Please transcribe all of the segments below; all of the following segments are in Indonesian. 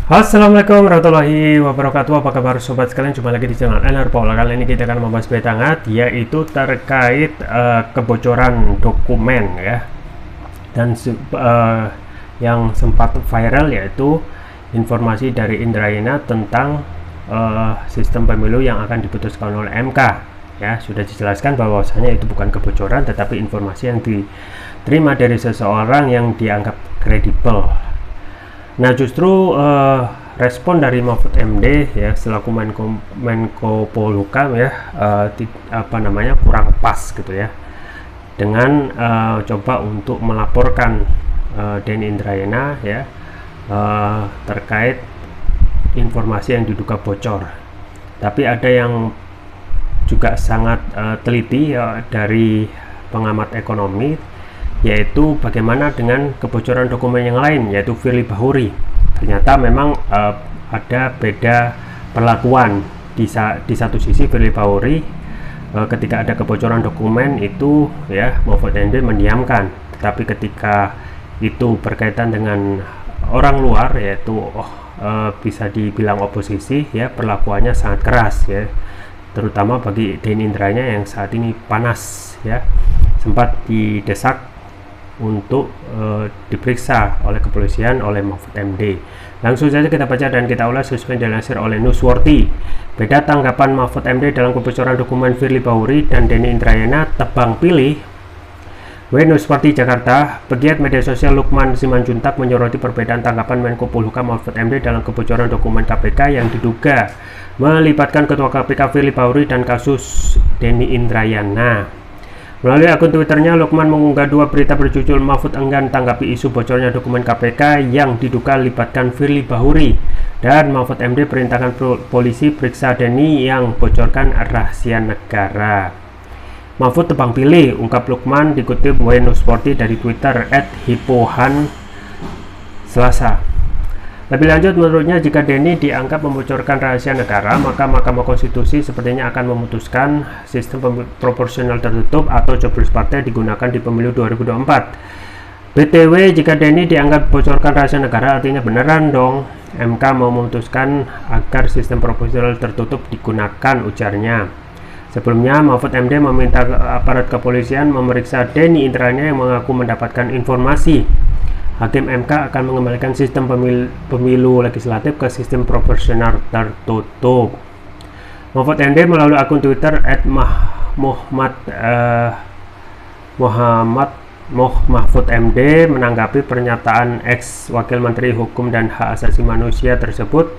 Assalamualaikum warahmatullahi wabarakatuh. Apa kabar sobat sekalian? Jumpa lagi di channel Enerpol. Kali ini kita akan membahas berita hangat, yaitu terkait kebocoran dokumen ya, dan yang sempat viral, yaitu informasi dari Indrayana tentang sistem pemilu yang akan diputuskan oleh MK. Ya, sudah dijelaskan bahwasanya itu bukan kebocoran, tetapi informasi yang diterima dari seseorang yang dianggap kredibel. Nah, justru respon dari Mahfud MD ya selaku Menko Polhukam ya kurang pas gitu ya, dengan coba untuk melaporkan Denny Indrayana ya terkait informasi yang diduga bocor. Tapi ada yang juga sangat teliti ya, dari pengamat ekonomi, yaitu bagaimana dengan kebocoran dokumen yang lain, yaitu Firly Bahuri. Ternyata memang ada beda perlakuan. Di satu sisi Firly Bahuri ketika ada kebocoran dokumen itu ya Mahfud MD mendiamkan, tetapi ketika itu berkaitan dengan orang luar, yaitu bisa dibilang oposisi ya, perlakuannya sangat keras ya, terutama bagi Denny Indrayana yang saat ini panas ya, sempat didesak untuk diperiksa oleh kepolisian oleh Mahfud MD. Langsung saja kita baca dan kita ulas sesuai dilansir oleh Newsworthy. Beda tanggapan Mahfud MD dalam kebocoran dokumen Firly Bahuri dan Denny Indrayana, tebang pilih. Newsworthy Jakarta. Pegiat media sosial Lukman Simanjuntak menyoroti perbedaan tanggapan Menko Polhukam Mahfud MD dalam kebocoran dokumen KPK yang diduga melibatkan Ketua KPK Firly Bahuri dan kasus Denny Indrayana. Melalui akun Twitternya, Lukman mengunggah dua berita berjudul Mahfud enggan tanggapi isu bocornya dokumen KPK yang diduga libatkan Firly Bahuri, dan Mahfud MD perintahkan polisi periksa Denny yang bocorkan rahasia negara. Mahfud tebang pilih, ungkap Lukman, dikutip Newsworthy dari Twitter @hipohan Selasa. Lebih lanjut, menurutnya jika Denny dianggap membocorkan rahasia negara, maka Mahkamah Konstitusi sepertinya akan memutuskan sistem proporsional tertutup atau coblos partai digunakan di pemilu 2024. BTW, jika Denny dianggap bocorkan rahasia negara, artinya beneran dong MK mau memutuskan agar sistem proporsional tertutup digunakan, ujarnya. Sebelumnya, Mahfud MD meminta aparat kepolisian memeriksa Denny Indrayana yang mengaku mendapatkan informasi Hakim MK akan mengembalikan sistem pemilu legislatif ke sistem proporsional tertutup. Mahfud MD melalui akun Twitter @Mahfud MD menanggapi pernyataan ex Wakil Menteri Hukum dan Hak Asasi Manusia tersebut,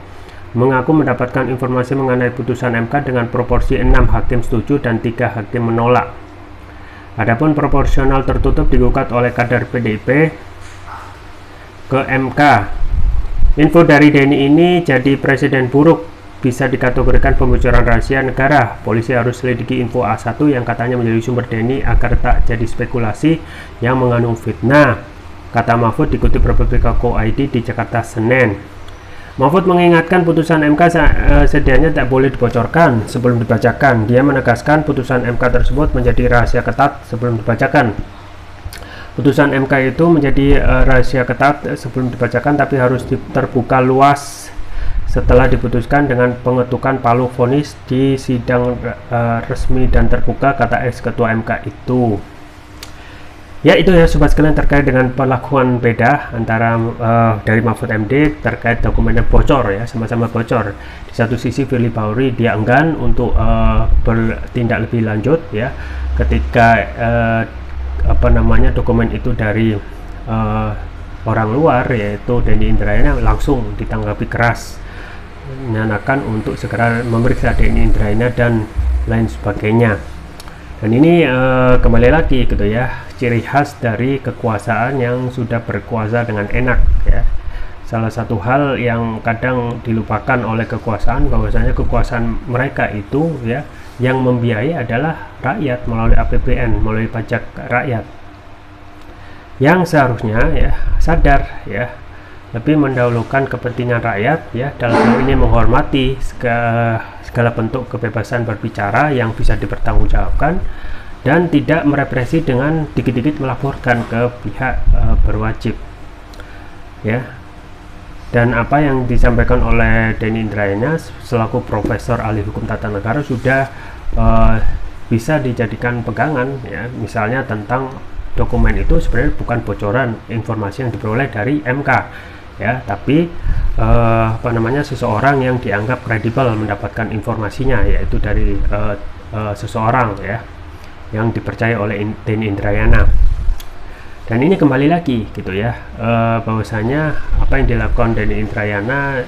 mengaku mendapatkan informasi mengenai putusan MK dengan proporsi 6 hakim setuju dan 3 hakim menolak. Adapun proporsional tertutup digugat oleh kader PDIP ke MK. Info dari Denny ini jadi presiden buruk, bisa dikategorikan pembocoran rahasia negara. Polisi harus selidiki info A1 yang katanya menjadi sumber Denny agar tak jadi spekulasi yang mengandung fitnah, kata Mahfud dikutip Republika.co.id di Jakarta Senin. Mahfud mengingatkan putusan MK sedianya tak boleh dibocorkan sebelum dibacakan. Dia menegaskan putusan MK tersebut menjadi rahasia ketat sebelum dibacakan. Putusan MK itu menjadi rahasia ketat sebelum dibacakan, tapi harus terbuka luas setelah diputuskan dengan pengetukan palu vonis di sidang resmi dan terbuka, kata ex ketua MK itu. Ya, itu ya sobat sekalian terkait dengan perlakuan beda antara dari Mahfud MD terkait dokumennya bocor ya, sama-sama bocor. Di satu sisi Firly Bahuri dia enggan untuk bertindak lebih lanjut ya ketika dokumen itu dari orang luar, yaitu Denny Indrayana, langsung ditanggapi keras, menyatakan untuk segera memeriksa Denny Indrayana dan lain sebagainya. Dan ini kembali lagi gitu ya, ciri khas dari kekuasaan yang sudah berkuasa dengan enak ya. Salah satu hal yang kadang dilupakan oleh kekuasaan, bahwasanya kekuasaan mereka itu ya yang membiayai adalah rakyat melalui APBN, melalui pajak rakyat, yang seharusnya ya sadar ya lebih mendahulukan kepentingan rakyat ya, dalam hal ini menghormati segala bentuk kebebasan berbicara yang bisa dipertanggungjawabkan dan tidak merepresi dengan dikit-dikit melaporkan ke pihak berwajib ya. Dan apa yang disampaikan oleh Denny Indrayana selaku Profesor Ahli Hukum Tata Negara sudah bisa dijadikan pegangan, ya. Misalnya tentang dokumen itu sebenarnya bukan bocoran informasi yang diperoleh dari MK, ya, tapi seseorang yang dianggap kredibel mendapatkan informasinya, yaitu dari seseorang, ya, yang dipercaya oleh Denny Indrayana. Dan ini kembali lagi gitu ya, bahwasanya apa yang dilakukan Denny Indrayana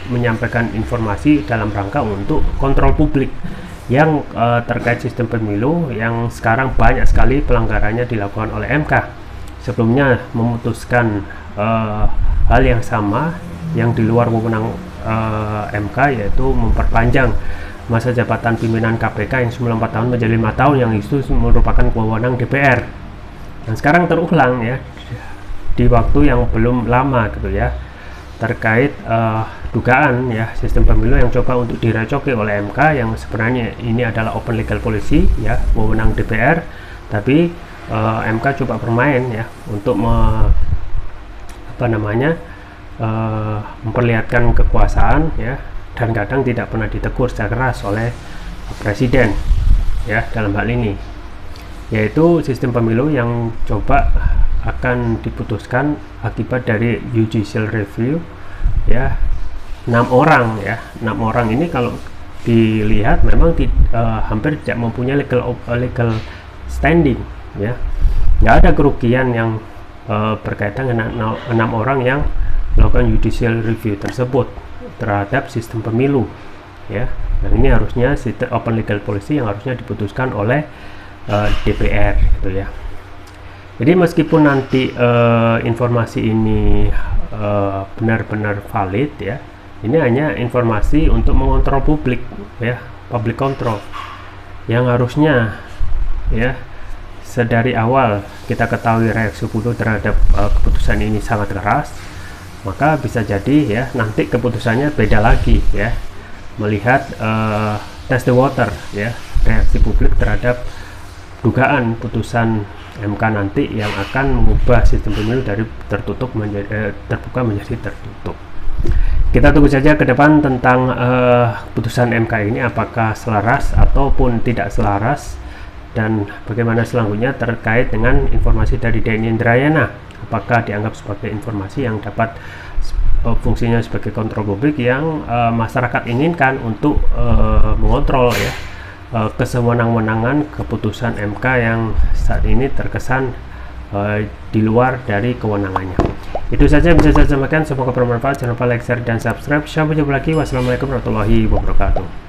menyampaikan informasi dalam rangka untuk kontrol publik yang terkait sistem pemilu yang sekarang banyak sekali pelanggarannya dilakukan oleh MK. Sebelumnya memutuskan hal yang sama yang di luar wewenang MK, yaitu memperpanjang masa jabatan pimpinan KPK yang semula 4 tahun menjadi 5 tahun, yang itu merupakan wewenang DPR. Dan sekarang terulang, ya, di waktu yang belum lama gitu ya, terkait dugaan, ya, sistem pemilu yang coba untuk direcoki oleh MK, yang sebenarnya ini adalah open legal policy, ya, wewenang DPR, tapi MK coba bermain, ya, untuk memperlihatkan kekuasaan, ya, dan kadang tidak pernah ditegur secara keras oleh presiden, ya, dalam hal ini, yaitu sistem pemilu yang coba akan diputuskan akibat dari judicial review, ya, 6 orang, ya. 6 orang ini kalau dilihat memang hampir tidak mempunyai legal standing, ya. Nggak ada kerugian yang berkaitan dengan 6 orang yang melakukan judicial review tersebut terhadap sistem pemilu, ya. Dan ini harusnya sistem open legal policy yang harusnya diputuskan oleh DPR gitu ya. Jadi meskipun nanti informasi ini benar-benar valid, ya, ini hanya informasi untuk mengontrol publik, ya, public control, yang harusnya, ya, sedari awal kita ketahui reaksi publik terhadap keputusan ini sangat keras, maka bisa jadi, ya, nanti keputusannya beda lagi, ya, melihat test the water, ya, reaksi publik terhadap dugaan putusan MK nanti yang akan mengubah sistem pemilu dari tertutup menjadi terbuka menjadi tertutup. Kita tunggu saja ke depan tentang putusan MK ini, apakah selaras ataupun tidak selaras, dan bagaimana selanjutnya terkait dengan informasi dari Denny Indrayana, apakah dianggap sebagai informasi yang dapat fungsinya sebagai kontrol publik yang masyarakat inginkan untuk mengontrol, ya, kesewenang-wenangan keputusan MK yang saat ini terkesan di luar dari kewenangannya. Itu saja yang bisa saya sampaikan, semoga bermanfaat. Jangan lupa like, share, dan subscribe. Sampai jumpa lagi. Wassalamualaikum warahmatullahi wabarakatuh.